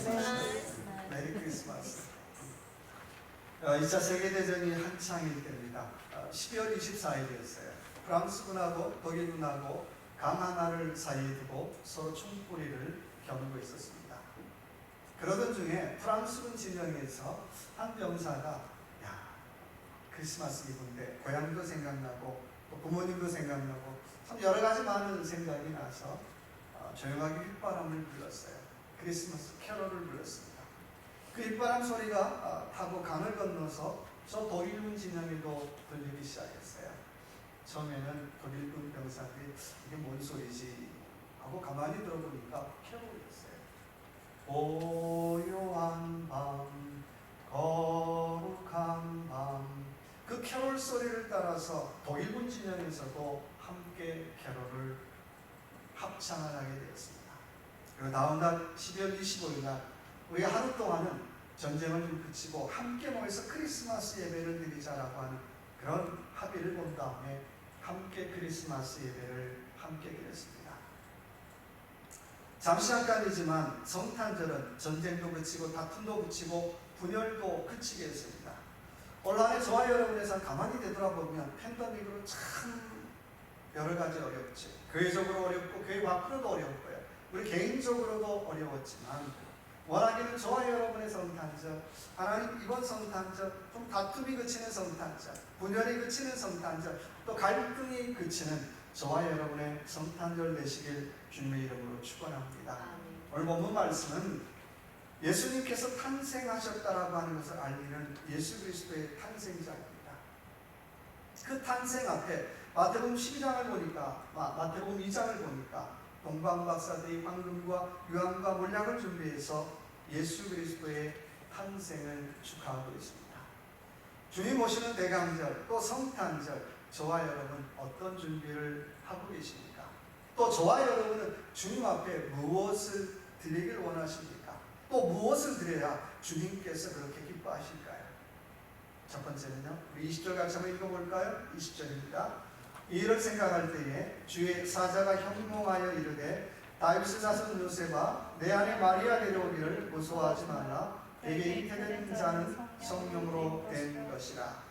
크리스마스. 메리 크리스마스. 2차 세계대전이 한창일 때입니다. 12월 24일이었어요. 프랑스군하고 독일군하고 강 하나를 사이에 두고 서로 총뿌리를 겨누고 있었습니다. 그러던 중에 프랑스군 진영에서 한 병사가 야, 크리스마스 이브인데 고향도 생각나고 또 부모님도 생각나고 참 여러 가지 많은 생각이 나서 조용하게 휘바람을 불렀어요. 크리스마스 캐럴을 불렀습니다. 그 휘바람 소리가 타고 강을 건너서 저 독일군 진영에도 들리기 시작했어요. 처음에는 독일군 병사들이 이게 뭔 소리지 하고 가만히 들어보니까 캐롤이었어요. 고요한 밤, 거룩한 밤. 그 캐롤 소리를 따라서 독일군 진영에서도 함께 캐롤을 합창을 하게 되었습니다. 그리고 다음날 12월 25일 날 우리가 하루 동안은 전쟁을 좀 그치고 함께 모여서 크리스마스 예배를 드리자라고 하는 그런 합의를 본 다음에 함께 크리스마스 예배를 함께 드렸습니다. 잠시 잠깐이지만 성탄절은 전쟁도 그치고 다툼도 그치고 분열도 그치게 했습니다. 올 한해 저와 여러분에서 가만히 되돌아보면 팬데믹으로 참 여러 가지 어렵죠. 교회적으로 어렵고 교회 밖으로도 어려웠고요. 우리 개인적으로도 어려웠지만 원하기는 저와 여러분의 성탄절, 하나님 이번 성탄절 좀 다툼이 그치는 성탄절, 분열이 그치는 성탄절, 또 갈등이 그치는 저와 여러분의 성탄절 되시길 주님의 이름으로 축원합니다. 오늘 본문 말씀은 예수님께서 탄생하셨다라고 하는 것을 알리는 예수 그리스도의 탄생장입니다. 그 탄생 앞에 마태복음 12장을 보니까, 마태복음 2장을 보니까 동방 박사들이 황금과 유황과 몰약을 준비해서 예수 그리스도의 탄생을 축하하고 있습니다. 주님 오시는 대강절, 또 성탄절, 저와 여러분 어떤 준비를 하고 계십니까? 또 저와 여러분은 주님 앞에 무엇을 드리길 원하십니까? 또 무엇을 드려야 주님께서 그렇게 기뻐하실까요? 첫 번째는요, 우리 20절 같이 한번 읽어볼까요? 20절입니다. 이를 생각할 때에 주의 사자가 형용하여 이르되 다윗의 자손 요셉아 내 안에 마리아 데려오기를 무서워하지 말라. 내게 잉태된 자는 성령으로 된 것이라.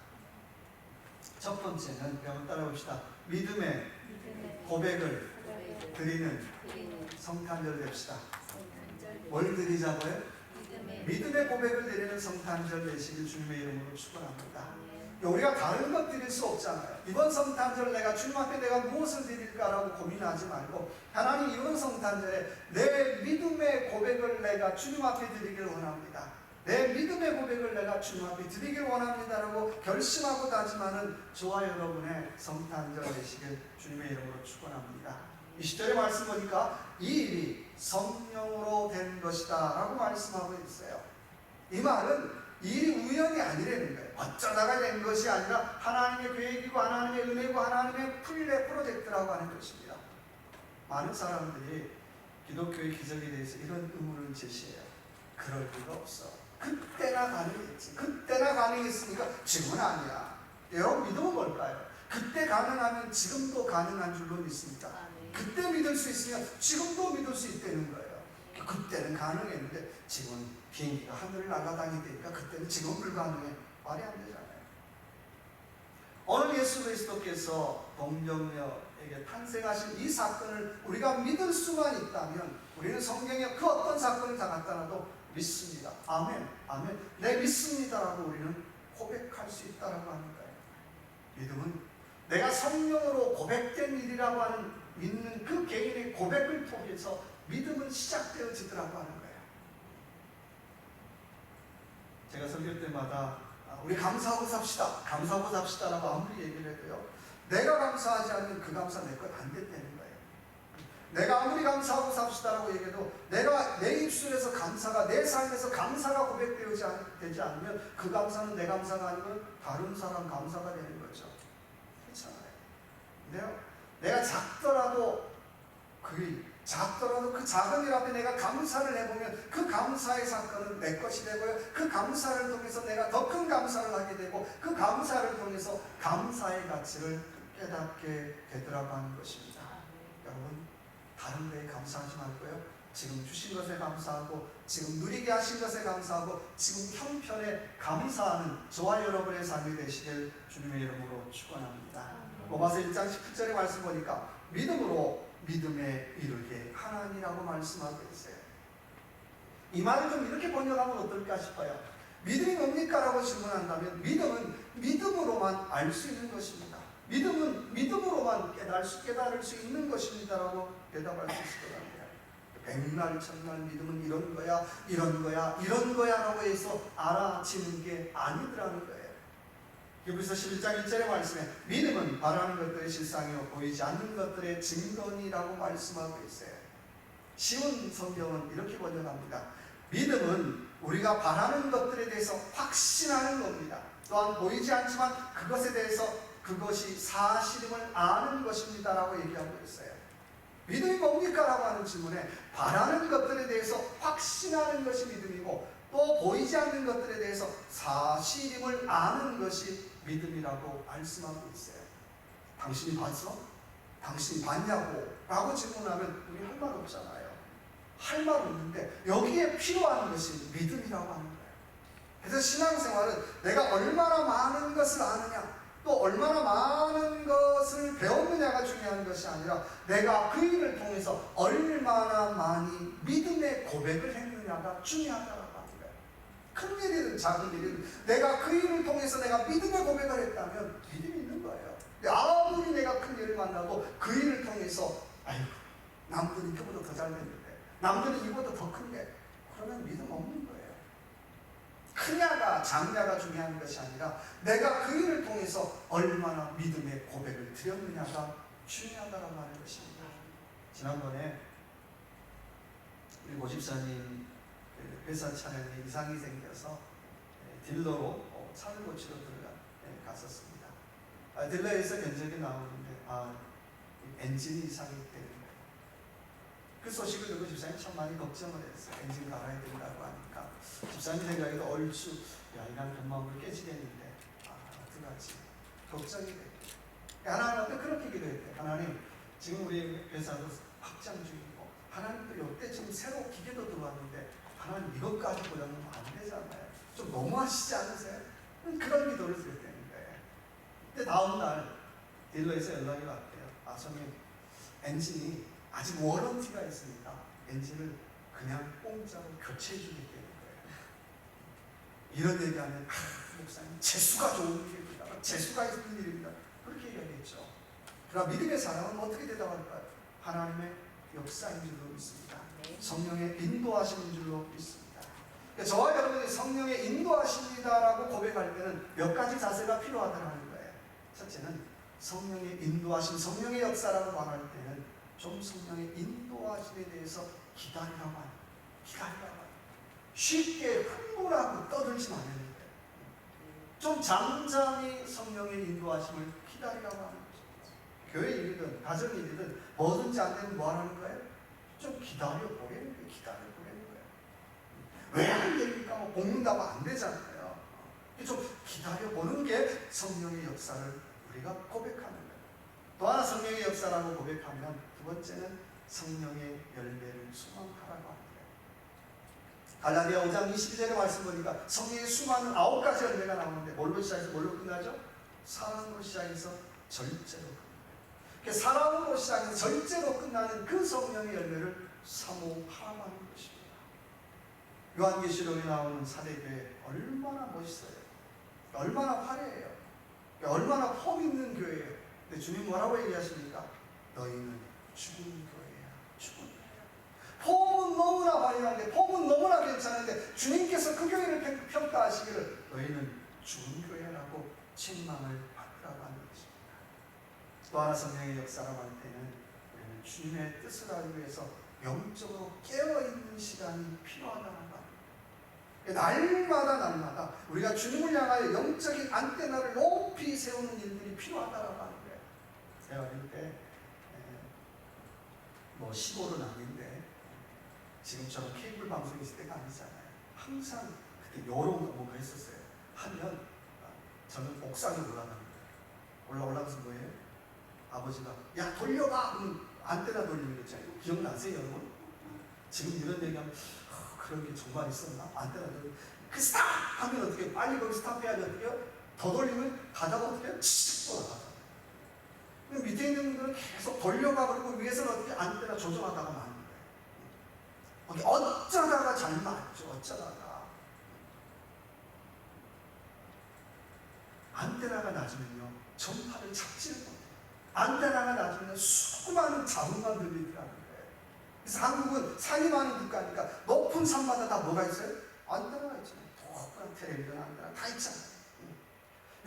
첫 번째는 한번 따라봅시다. 믿음의 고백을 드리는 성탄절 됩시다. 뭘 드리자고요? 믿음의 고백을 드리는 성탄절 되시길 주님의 이름으로 축원합니다. 우리가 다른 것 드릴 수 없잖아요. 이번 성탄절 내가 주님 앞에 내가 무엇을 드릴까라고 고민하지 말고 하나님 이번 성탄절에 내 믿음의 고백을 내가 주님 앞에 드리길 원합니다. 내 믿음의 고백을 내가 주님 앞에 드리길 원합니다라고 결심하고 다짐하는 저와 여러분의 성탄절 되시길 주님의 이름으로 축원합니다. 20절의 말씀 보니까 이 일이 성령으로 된 것이다 라고 말씀하고 있어요. 이 말은 이 일이 우연이 아니라는 거예요. 어쩌다가 된 것이 아니라 하나님의 계획이고 하나님의 은혜고 하나님의 프로젝트라고 하는 것입니다. 많은 사람들이 기독교의 기적에 대해서 이런 의문을 제시해요. 그럴 리가 없어. 그때나 가능했지. 그때나 가능했으니까 지금은 아니야. 여러분 믿음은 뭘까요? 그때 가능하면 지금도 가능한 줄로 믿습니다. 그때 믿을 수 있으면 지금도 믿을 수 있다는 거예요. 그때는 가능했는데 지금은 비행기가 하늘을 날아다니니까 그때는 지금 불가능해. 말이 안 되잖아요. 오늘 예수 그리스도께서 동정녀에게 탄생하신 이 사건을 우리가 믿을 수만 있다면 우리는 성경에 그 어떤 사건을 다 갖다 놔도 믿습니다. 아멘, 아멘. 네, 믿습니다라고 우리는 고백할 수 있다라고 하는 거예요. 믿음은 내가 성령으로 고백된 일이라고 하는 믿는 그 개인의 고백을 통해서 믿음은 시작되어지더라고 하는 거예요. 제가 설교 때마다 우리 감사하고 삽시다, 감사하고 삽시다라고 아무리 얘기를 해도요, 내가 감사하지 않으면 그 감사 내 것 안 된다는 거예요. 내가 아무리 감사하고 삽시다라고 얘기해도 내가 내 입술에서 감사가, 내 삶에서 감사가 고백되지 않으면 그 감사는 내 감사가 아니면 다른 사람 감사가 되는 거죠. 그렇잖아요. 내가 작더라도 그 작은 일 앞에 내가 감사를 해보면 그 감사의 사건은 내 것이 되고요. 그 감사를 통해서 내가 더 큰 감사를 하게 되고 그 감사를 통해서 감사의 가치를 깨닫게 되더라고 하는 것입니다. 여러분 다른 데에 감사하지 말고요. 지금 주신 것에 감사하고 지금 누리게 하신 것에 감사하고 지금 형편에 감사하는 저와 여러분의 삶이 되시길 주님의 이름으로 축원합니다. 로마서 1장 17절의 말씀 보니까 믿음으로 믿음에 이르게 하나니라고 말씀하고 있어요. 이 말을 좀 이렇게 번역하면 어떨까 싶어요. 믿음이 뭡니까? 라고 질문한다면 믿음은 믿음으로만 알 수 있는 것입니다. 믿음은 믿음으로만 깨달을 수 있는 것입니다 라고 대답할 수 있을 것 같아요. 백날 천날 믿음은 이런 거야 이런 거야 이런 거야 라고 해서 알아지는 게 아니더라는 거예요. 여기서 11장 1절의 말씀에 믿음은 바라는 것들의 실상이요 보이지 않는 것들의 증거니라고 말씀하고 있어요. 쉬운 성경은 이렇게 번역합니다. 믿음은 우리가 바라는 것들에 대해서 확신하는 겁니다. 또한 보이지 않지만 그것에 대해서 그것이 사실임을 아는 것입니다 라고 얘기하고 있어요. 믿음이 뭡니까? 라고 하는 질문에 바라는 것들에 대해서 확신하는 것이 믿음이고 또 보이지 않는 것들에 대해서 사실임을 아는 것이 믿음이라고 말씀하고 있어요. 당신이 봤어? 당신이 봤냐고? 라고 질문하면 우리 할 말 없잖아요. 할 말 없는데 여기에 필요한 것이 믿음이라고 하는 거예요. 그래서 신앙생활은 내가 얼마나 많은 것을 아느냐 또 얼마나 많은 것을 배웠느냐가 중요한 것이 아니라 내가 그 일을 통해서 얼마나 많이 믿음의 고백을 했느냐가 중요하다고 하는 거예요. 큰 일이든 작은 일이든 내가 그 일을 통해서 내가 믿음의 고백을 했다면 믿음이 있는 거예요. 아무리 내가 큰 일을 만나고 그 일을 통해서 아이고 남들은 이거보다 더 잘 됐는데 남들은 이거보다 더 큰데 그러면 믿음 없는 거예요. 크냐가 작냐가 중요한 것이 아니라 내가 그 일을 통해서 얼마나 믿음의 고백을 드렸느냐가 중요하다고 하는 것입니다. 지난번에 우리 모집사님 회사 차량에 이상이 생겨서 딜러로 차를 고치러 갔었습니다. 딜러에서 견적이 나오는데 엔진이 이상이 되는 거예요. 그 소식을 듣고 집사님이 참 많이 걱정을 했어요. 엔진 갈아야 된다고 하니까 집사님 생각에도 얼추 이날 금마음을 깨지겠는데 어떡하지? 걱정이 돼요. 하나님한테 그렇게 기도했대요. 하나님 지금 우리 회사도 확장 중이고 하나님도 이때 지금 새로 기계도 들어왔는데 하나님 이것까지 보려면 안 되잖아요. 좀 너무하시지 않으세요? 그런 기도를 드렸다는 거예요. 근데 다음날 딜러에서 연락이 왔대요. 성님 엔진이 아직 워런티가 있으니까 엔진을 그냥 공짜로 교체해 주기 때문에 이런 얘기하면 목사님 재수가 좋은 일입니다. 재수가 있는 일입니다. 그렇게 얘기하겠죠. 그러나 믿음의 사람은 어떻게 대답할까요? 하나님의 역사인 줄로 믿습니다. 성령의 인도하심인 줄로 믿습니다. 저와 여러분이 성령의 인도하십니다라고 고백할 때는 몇 가지 자세가 필요하다는 거예요. 첫째는 성령의 인도하심, 성령의 역사라고 말할 때는 좀 성령의 인도하심에 대해서 기다리라고 하는 거예요. 기다리라고 하는 거예요. 쉽게 흥분하고 떠들지 말아야 돼요. 좀 잠잠히 성령의 인도하심을 기다리라고 하는 거죠. 교회 일이든 가정 일이든 뭐든지 안 되면 뭐 하는 거예요? 좀 기다려 보려는 거예요. 기다려 보려는 거예요. 왜 안 됩니까? 뭐 볶는다고 안 되잖아요. 좀 기다려 보는 게 성령의 역사를 우리가 고백하는 거예요. 또 하나 성령의 역사라고 고백하면 두 번째는 성령의 열매를 소망하라고 합니다. 갈라디아 5장 22절의 말씀 보니까 성령의 수많은 9가지 열매가 나오는데 뭘로 시작해서 뭘로 끝나죠? 사랑으로 시작해서 절제로 끝나요. 사랑으로 시작해서 절제로 끝나는 그 성령의 열매를 사모하라고 하는 것입니다. 요한계시록에 나오는 사대교회 얼마나 멋있어요. 얼마나 화려해요. 얼마나 폼 있는 교회예요. 근데 주님 뭐라고 얘기하십니까? 너희는 죽은 교회야. 죽은 교회야. 폼은 너무나 화려한데 폼은 너무나 괜찮은데 주님께서 그 교회를 평가하시기를 너희는 죽은 교회라고 책망을 받으라고 하는 것입니다. 또 하나 성령의 역사라고 할 때는 우리는 주님의 뜻을 알기 위해서 영적으로 깨어있는 시간이 필요하다는 것. 날마다 우리가 주님을 향하여 영적인 안테나를 높이 세우는 일들이 필요하다고 하는 거예요. 제가 어릴 때 시골은 아닌데 지금처럼 케이블 방송이 있을 때가 아니잖아요. 항상 그때 요런 거 뭔가 했었어요. 하면 저는 옥상에 올라가는 거예요. 올라가서 뭐예요? 아버지가 야 돌려봐! 그러면 안테나 돌리는 거 있잖아요. 기억나세요 여러분? 지금 이런 얘기하면 그런 게 정말 있었나? 안 되나? 그 스탑! 하면 어떻게 빨리 거기 스탑해야지 어떻게 더 돌리면 가다가 어떻게 칙 돌아가잖아요. 밑에 있는 분들은 계속 돌려가 그러고 위에서는 어떻게 안 되나 조정하다가 마는 거예요. 어쩌다가 잘 맞죠. 어쩌다가. 안테나가 낮으면요 전파를 잡지를 못해요. 안테나가 낮으면 수많은 자문만 들리더라는 거예요. 그래서 한국은 산이 많은 국가니까 높은 산마다 다 뭐가 있어요? 안테나가 있잖아요. 똑같은 텔레비전 안테나 다 있잖아요.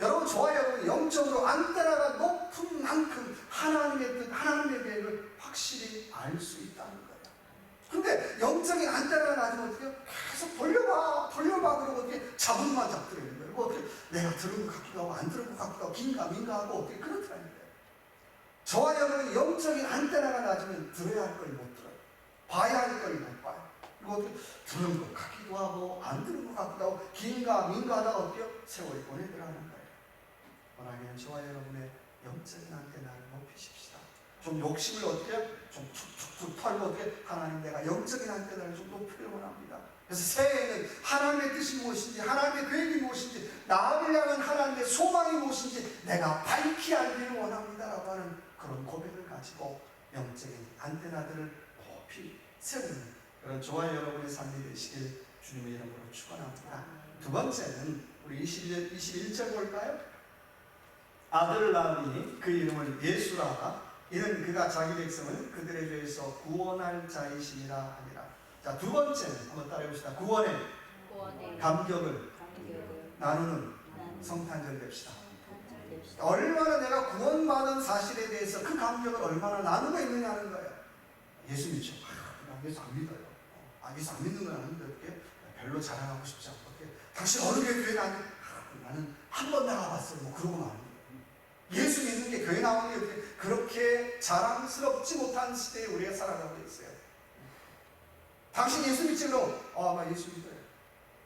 여러분 저와 여러분 영적으로 안테나가 높은 만큼 하나님의 뜻, 하나님의 계획을 확실히 알 수 있다는 거예요. 근데 영적인 안테나가 낮으면 어떻게 해요? 계속 돌려봐 그러고 어떻게 자문만 잡더라는 거예요. 뭐 어떻게 내가 들은 것 같기도 하고 안 들은 것 같기도 하고 긴가 민가 하고 어떻게 그렇더라는 거예요. 저와 여러분이 영적인 안테나가 낮으면 들어야 할 걸 못 들어요. 봐야 할 걸 못 봐요. 그리고 어떻게 들은 것 같기도 하고 안 들은 것 같기도 하고 긴가 민가 하다가 어떻게 세월이 보내더라는 거예요. 원하면 저와 여러분의 영적인 안테나를 높이십시다. 좀 욕심을 어떻게 좀 툭툭툭 털고 어떻게 하나님 내가 영적인 안테나를 좀 높이려 원합니다. 그래서 새해에는 하나님의 뜻이 무엇인지 하나님의 계획이 무엇인지 나를 향한 하나님의 소망이 무엇인지 내가 밝히 알기를 원합니다라고 하는 그런 고백을 가지고 영적인 안테나들을 높이 세우는 그런 저와 여러분의 삶이 되시길 주님의 이름으로 축원합니다. 두 번째는 우리 21절 볼까요? 아들을 낳으니 그 이름을 예수라 하라. 이는 그가 자기 백성을 그들의 죄에서 구원할 자이심이라 하니라. 자, 두 번째는 한번 따라해봅시다. 구원의 감격을 나누는 성탄절 됩시다. 얼마나 내가 구원받은 사실에 대해서 그 감격을 얼마나 나누고 있느냐는 거예요. 예수 믿죠? 나 예수 안 믿어요. 예수 안 믿는 건 아닌데 어떻게 별로 자랑하고 싶지 않고 당신 어느 교회 나는 한 번 나가봤어요. 뭐 그러고 말이에요. 예수 믿는 게 교회 나오는 게 어떻게 그렇게 자랑스럽지 못한 시대에 우리가 살아가고 있어요. 당신 예수 믿지? 그럼 나 예수 믿어요.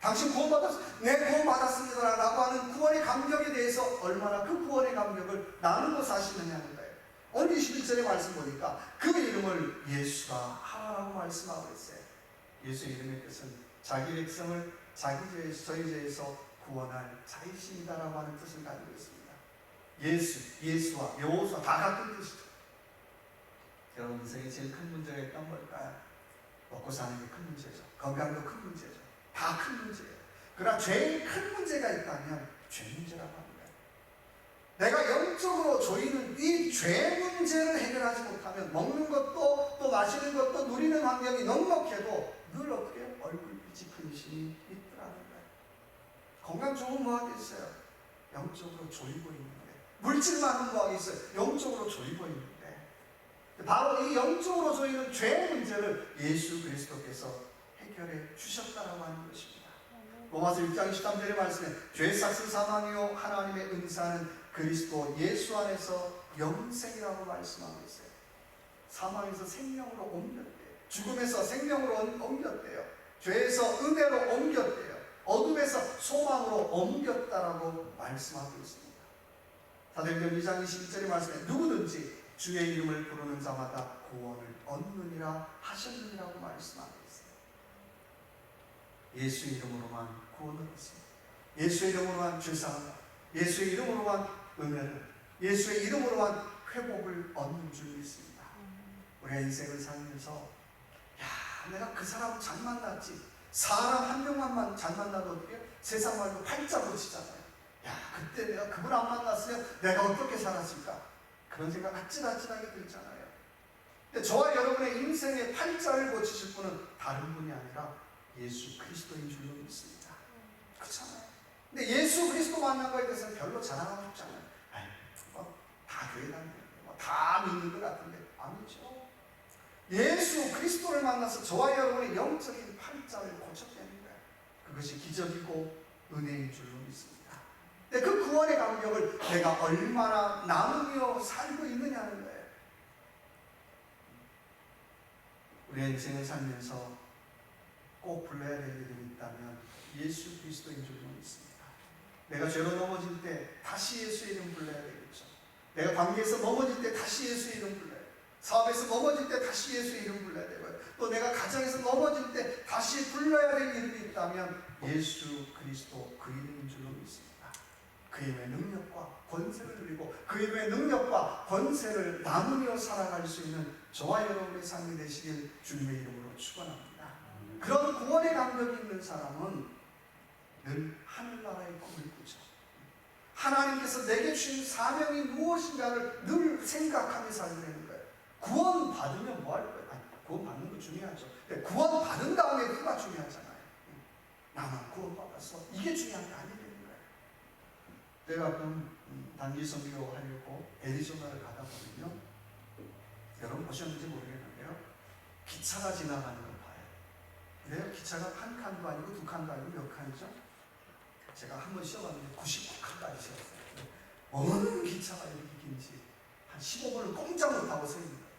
당신 구원받았어? 네, 구원받았습니다 라고 하는 구원의 감격에 대해서 얼마나 그 구원의 감격을 나누고 사시느냐는 거예요. 오늘 21절의 말씀 보니까 그 이름을 예수라 하라고 말씀하고 있어요. 예수의 이름의 뜻은 자기 백성을 저희 죄에서 구원할 자이십니다라고 하는 뜻을 가지고 있습니다. 예수와 여호수아 다 같은 뜻이죠. 여러분 인생에 제일 큰 문제가 있단 뭘까요? 먹고 사는 게 큰 문제죠. 건강도 큰 문제죠. 다 큰 문제예요. 그러나 제일 큰 문제가 있다면 죄 문제라고 합니다. 내가 영적으로 조이는 이 죄 문제를 해결하지 못하면 먹는 것도 또 마시는 것도 누리는 환경이 넉넉해도 늘 어떻게 얼굴빛이 근심이 있더라는 거예요. 건강 좋은 뭐 하겠어요? 영적으로 조이고 있는 거예요. 물질 많은 뭐 하겠어요? 영적으로 조이고 있는데 바로 이 영적으로 조이는 죄 문제를 예수 그리스도께서 해결해 주셨다라고 하는 것입니다. 로마서 1장 23절의 말씀에 죄 삭은 사망이요 하나님의 은사는 그리스도 예수 안에서 영생이라고 말씀하고 있어요. 사망에서 생명으로 옮겼대요. 죽음에서 생명으로 옮겼대요. 죄에서 은혜로 옮겼대요. 어둠에서 소망으로 옮겼다라고 말씀하고 있습니다. 사도행전 2장 22절의 말씀에 누구든지 주의 이름을 부르는 자마다 구원을 얻느니라 하셨느니라고 말씀하고 있어요. 예수의 이름으로만 구원을 얻습니다. 예수의 이름으로만 죄사함을, 예수의 이름으로만 은혜를, 예수의 이름으로만 회복을 얻는 줄 믿습니다. 우리가 인생을 살면서 내가 그 사람 잘 만났지, 사람 한 명만 잘 만나도 어떻게 세상 말고 팔자 고치잖아요. 그때 내가 그걸 안 만났으면 내가 어떻게 살았을까? 그런 생각 아찔아찔하게 들잖아요. 근데 저와 여러분의 인생의 팔자를 고치실 분은 다른 분이 아니라 예수 그리스도인 줄로 믿습니다. 그렇잖아요. 근데 예수 그리스도 만난 거에 대해서는 별로 자랑하고 싶지 않아요. 다 교회 다니는 다 믿는 것 같은데 아니죠. 예수 그리스도를 만나서 저와 여러분의 영적인 팔자를 고쳤다는 거예요. 그것이 기적이고 은혜인 줄로 믿습니다. 근데 그 구원의 감격을 내가 얼마나 나누며 살고 있느냐는 거예요. 우리의 인생을 살면서 꼭 불러야 될 이름이 있다면 예수 그리스도인 줄로 믿습니다. 내가 죄로 넘어질 때 다시 예수의 이름 불러야 되겠죠. 내가 관계에서 넘어질 때 다시 예수의 이름 불러야 돼요. 사업에서 넘어질 때 다시 예수의 이름 불러야 되고요. 또 내가 가정에서 넘어질 때 다시 불러야 될 이름이 있다면 예수 그리스도 그 이름인 줄로 믿습니다. 그 이름의 능력과 권세를 누리고 그 이름의 능력과 권세를 나누며 살아갈 수 있는 저와 여러분의 삶이 되시길 주님의 이름으로 축원합니다. 그런 구원의 감격이 있는 사람은 늘 하늘나라의 꿈을 꾸죠. 하나님께서 내게 주신 사명이 무엇인가를 늘 생각하며 살게 되는 거예요. 구원 받으면 뭐 할 거예요? 아니, 구원 받는 거 중요하죠. 구원 받은 다음에 그가 중요하잖아요. 나만 구원 받았어. 이게 중요한 게 아니에요. 제가 가끔 단기 선교 하려고 애리조나를 가다 보면요, 여러분 보셨는지 모르겠는데요, 기차가 지나가는 걸 봐요. 근데요, 기차가 한 칸도 아니고 두 칸도 아니고 몇 칸이죠? 제가 한번 쉬어봤는데 99칸까지 쉬었어요. 어느 기차가 이렇게 긴지 한 15분을 꼼짝 못하고 서 있는 거예요.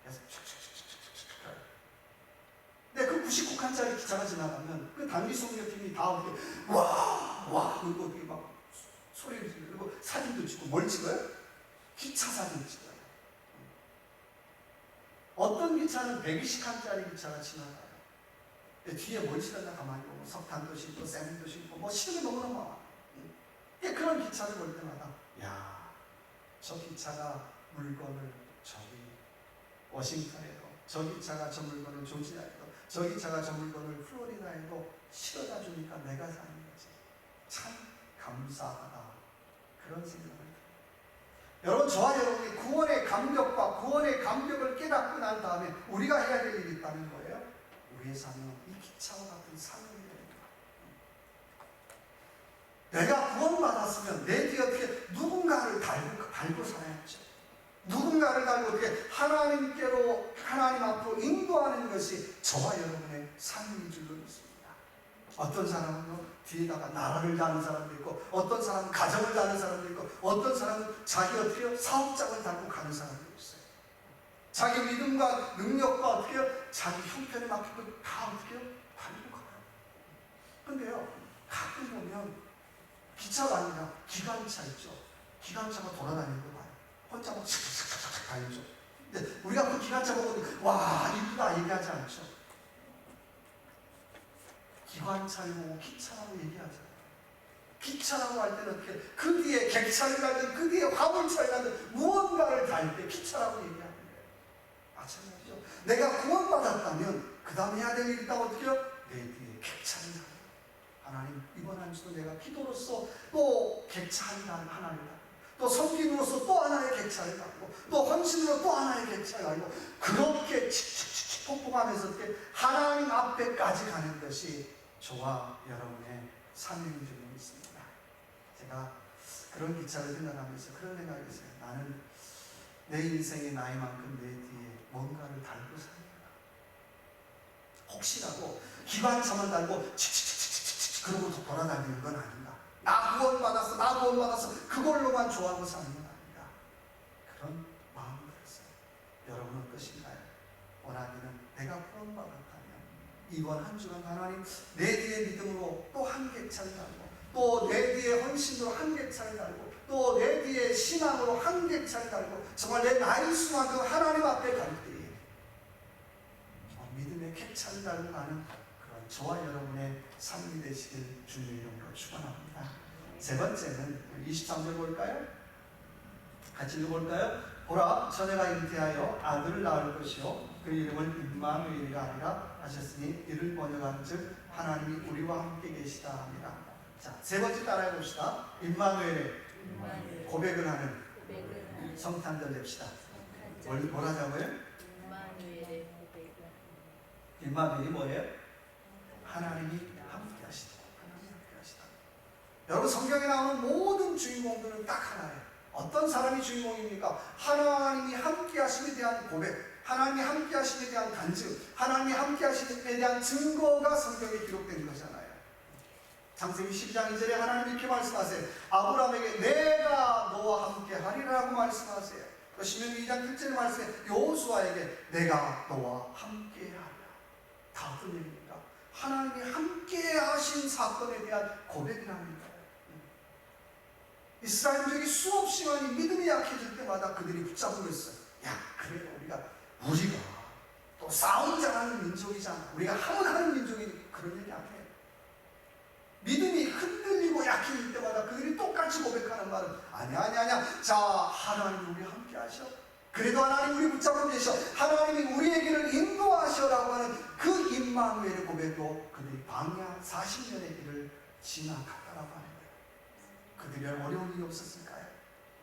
그래서 촥촥촥촥촥 가요. 근데 그 99칸짜리 기차가 지나가면 그 단기 선교팀이 다 이렇게 와 그리고 막 소리를 지르고 사진도 찍고 뭘 찍어요? 기차 사진 찍어요. 어떤 기차는 120칸짜리 기차가 지나가요. 뒤에 뭘 실었나 가만히 보면 석탄도 싣고 쌤도 싣고 뭐 실은 너무너무 많아요. 그런 기차를 볼 때마다 야, 저 기차가 물건을 저기 워싱턴에도, 저 기차가 저 물건을 조지아에도, 저 기차가 저 물건을 플로리다에도 실어다 주니까 내가 사는 거지. 참 감사하다. 그런 생각을 해요. 여러분, 저와 여러분이 구원의 감격과 구원의 감격을 깨닫고 난 다음에 우리가 해야 될 일이 있다는 거예요. 우리의 삶은 이 기차와 같은 삶이 됩니다. 내가 구원받았으면 내 뒤에 어떻게 누군가를 달고 살아야죠. 누군가를 달고 어떻게 하나님께로, 하나님 앞으로 인도하는 것이 저와 여러분의 삶인 줄로 믿습니다. 어떤 사람은 뒤에다가 나라를 다는 사람도 있고, 어떤 사람은 가정을 다는 사람도 있고, 어떤 사람은 자기 어떻게 사업장을 달고 가는 사람도 있어요. 자기 믿음과 능력과 어떻게 자기 형편에 맡기고 다 어떻게 달고 가요. 근데요, 가끔 보면 기차가 아니라 기관차 있죠. 기관차가 돌아다니는 거 봐요. 혼자 막 슥슥슥슥 다니죠. 근데 우리가 그 기관차 보고 와 이쁘다 얘기하지 않죠. 기관차를 보고 기차라고 얘기하잖아요. 기차라고 할 때는 어떻게 그 뒤에 객차를 가든 그 뒤에 화물차를 가든 무언가를 달 때 기차라고 얘기하는 거예요. 마찬가지죠. 내가 구원받았다면 그 다음에 해야 될 일이 있다고 어떻게 해요? 내 뒤에 객차를 달아요. 하나님, 이번 한 주도 내가 기도로서 또 객차 하나를 달고, 또 섬김으로서 또 하나의 객차를 달고, 또 헌신으로 또 하나의 객차를 달고, 그렇게 칙칙칙 폭풍하면서 어떻게 하나님 앞에까지 가는 것이 저와 여러분의 사명인 줄 믿습니다. 제가 그런 기차를 생각하면서 그런 생각이 있어요. 나는 내 인생의 나이만큼 내 뒤에 뭔가를 달고 사는구나. 혹시라도 기관차만 달고 칙칙칙칙칙 그러고 돌아다니는 건 아닌가. 나 구원받았어, 나 구원받았어, 그걸로만 좋아하고 사는 건 아닌가. 그런 마음이 들었어요. 여러분은 어떠신가요? 원하기는 내가 구원받았다면 이번 한 주간 하나님 내 뒤에 믿음으로 또 한 객차를 달고, 또 내 뒤에 헌신으로 한 객차를 달고, 또 내 뒤에 신앙으로 한 객차를 달고, 정말 내 나이 수만큼 하나님 앞에 갈 때에 믿음의 객차를 달고 가는 그런 저와 여러분의 삶이 되시길 주님의 이름으로 축원합니다. 세 번째는 23절 볼까요? 같이 읽어볼까요? 보라, 처녀가 잉태하여 아들을 낳을 것이요 그 이름을 임마누엘이라 하리라 하셨으니 이를 번역한즉 하나님이 우리와 함께 계시다 합니다. 자, 세 번째 따라해 봅시다. 임마누엘의 고백을 하는 성탄절 냅시다. 뭘 하자고요? 임마누엘이 뭐예요? 하나님이 함께 하시다. 하나님이 함께 하시다. 여러분, 성경에 나오는 모든 주인공들은 딱 하나예요. 어떤 사람이 주인공입니까? 하나님이 함께 하심에 대한 고백, 하나님이 함께 하심에 대한 간증, 하나님이 함께 하심에 대한 증거가 성경에 기록된 거잖아요. 창세기 12장 2절에 하나님 이렇게 말씀하세요. 아브라함에게 내가 너와 함께 하리라고 말씀하세요. 또 신명기 2장 7절에 말씀해 여호수아에게 내가 너와 함께 하리라. 다 어떤 얘기입니까? 하나님이 함께 하신 사건에 대한 고백이라는 거예요. 이스라엘족이 수없이 많이 믿음이 약해질 때마다 그들이 붙잡은 거 있어요. 야, 그래, 우리 우리가 또 싸움 잘하는 민족이잖아. 우리가 하는 민족이 그런 얘기 안 해. 믿음이 흔들리고 약해질 때마다 그들이 똑같이 고백하는 말은 아니야. 자, 하나님 우리 함께 하셔. 그래도 하나님 우리 붙잡고 계셔. 하나님이 우리에게를 인도하셔라고 하는 그 임마누엘의 고백도 그들이 광야 40년의 길을 지나갔다라고 하는 거예요. 그들이 어려운 일이 없었을까요?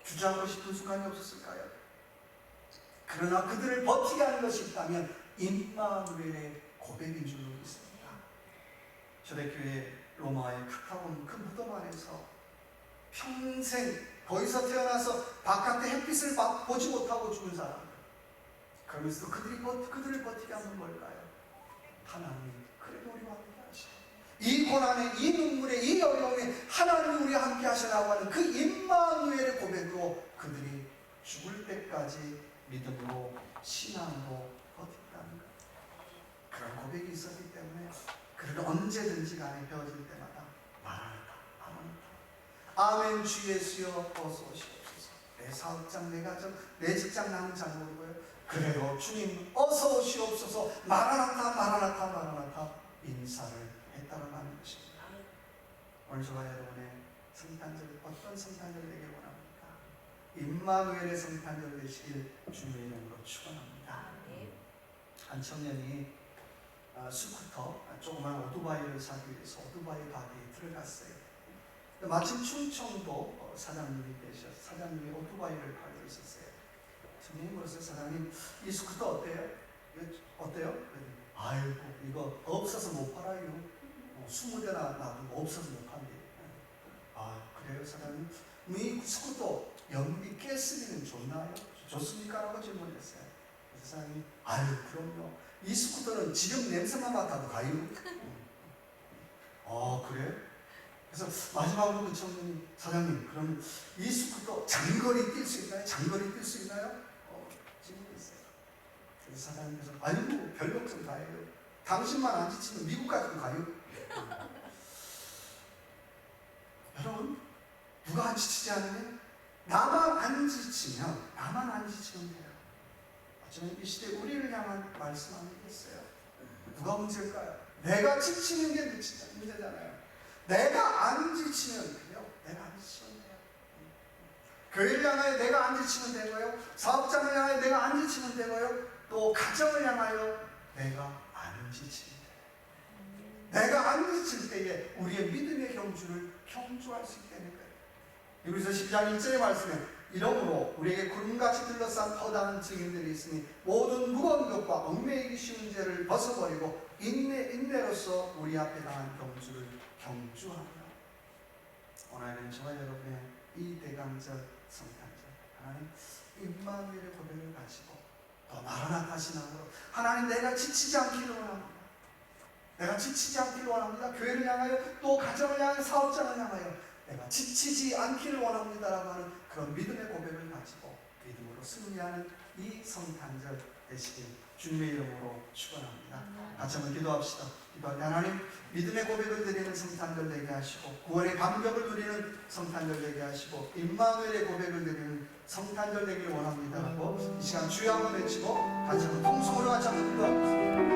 주저하고 싶은 순간이 없었을까요? 그러나 그들을 버티게 하는 것이 있다면 임마누엘의 고백인 줄 믿습니다. 초대교회 로마의 카타콤 그 무덤 안에서 평생 거기서 태어나서 바깥의 햇빛을 보지 못하고 죽은 사람, 그러면서 그들을 버티게 하는 걸까요? 하나님 그래도 우리와 함께 하시오. 이 고난에, 이 눈물에, 이 어려움에 하나님 우리와 함께 하시라고 하는 그 임마누엘의 고백으로 그들이 죽을 때까지 믿음으로, 신앙으로 버텼다는 것. 그런 고백이 있었기 때문에 그들은 언제든지 간에 헤어질 때마다 마라나타, 아멘 주 예수여 어서 오시옵소서. 내 사업장, 내 가정, 내 직장 나는 잘 모르고요. 그래도 주님 어서 오시옵소서. 마라나타 인사를 했다고 하는 것입니다. 오늘 저와 여러분의 성탄절, 어떤 성탄절 되길 원합니까? 임마누엘의 성탄절 되시길 주님의 이름으로 축원합니다. 한 청년이 스쿠터, 조그만 오토바이를 사기 위해서 오토바이 가게에 들어갔어요. 마침 충청도 사장님이 계셔서 사장님이 오토바이를 팔고 있었어요. 청년이 물었어요. 사장님, 이 스쿠터 어때요? 어때요? 아이고, 이거 없어서 못 팔아요. 20대나 놔두고 없어서 못 판대요. 아, 그래요 사장님? 이 스쿠터 연비 가스비는 좋나요? 좋습니까? 라고 질문했어요. 그래서 사장님이 아유 그럼요. 이 스쿠터는 지금 냄새만 맡아도 가요. 그래? 그래서 마지막으로 그 청년이 사장님 그러면 이 스쿠터 장거리 뛸 수 있나요? 장거리 뛸 수 있나요? 질문했어요. 그래서 사장님께서 아이고 별 걱정 다 해요. 당신만 안 지치면 미국까지도 가요. 여러분 누가 안 지치지 않으면 나만 안 지치면 돼요. 어쩌면 이 시대 우리를 향한 말씀 아니겠어요? 누가 문제일까요? 내가 지치는 게 문제잖아요. 내가 안 지치면 돼요. 내가 안 지치면 돼요. 교회를 향하여 내가 안 지치면 되고요. 사업장을 향하여 내가 안 지치면 되고요. 또 가정을 향하여 내가 안 지치면 돼요. 내가 안 지칠 때에 우리의 믿음의 경주를 경주할 수 있게 되는 거예요. 여기서 10장 1절의 말씀에 이러므로 우리에게 구름같이 둘러싼 커다란 증인들이 있으니 모든 무거운 것과 얽매이기 쉬운 죄를 벗어버리고 인내로서 우리 앞에 당한 경주를 경주하며. 오늘은 저와 여러분의 이 대강절 성탄절 하나님 임마누엘의 고백을 가지고 또 마라나타 신앙으로 하나님 내가 지치지 않기를 원합니다. 내가 지치지 않기를 원합니다. 교회를 향하여 또 가정을 향하여 사업장을 향하여 내가 지치지 않기를 원합니다라고 하는 그런 믿음의 고백을 가지고 믿음으로 승리하는 이 성탄절 되시길 주님의 이름으로 축원합니다. 같이 한번 기도합시다. 기도할 때 하나님 믿음의 고백을 드리는 성탄절 되게 하시고 구원의 감격을 누리는 성탄절 되게 하시고 임마누엘의 고백을 드리는 성탄절 되길 원합니다라고 이 시간 주여 한번 외치고 같이 한번 통성으로 같이 한번 기도하겠습니다.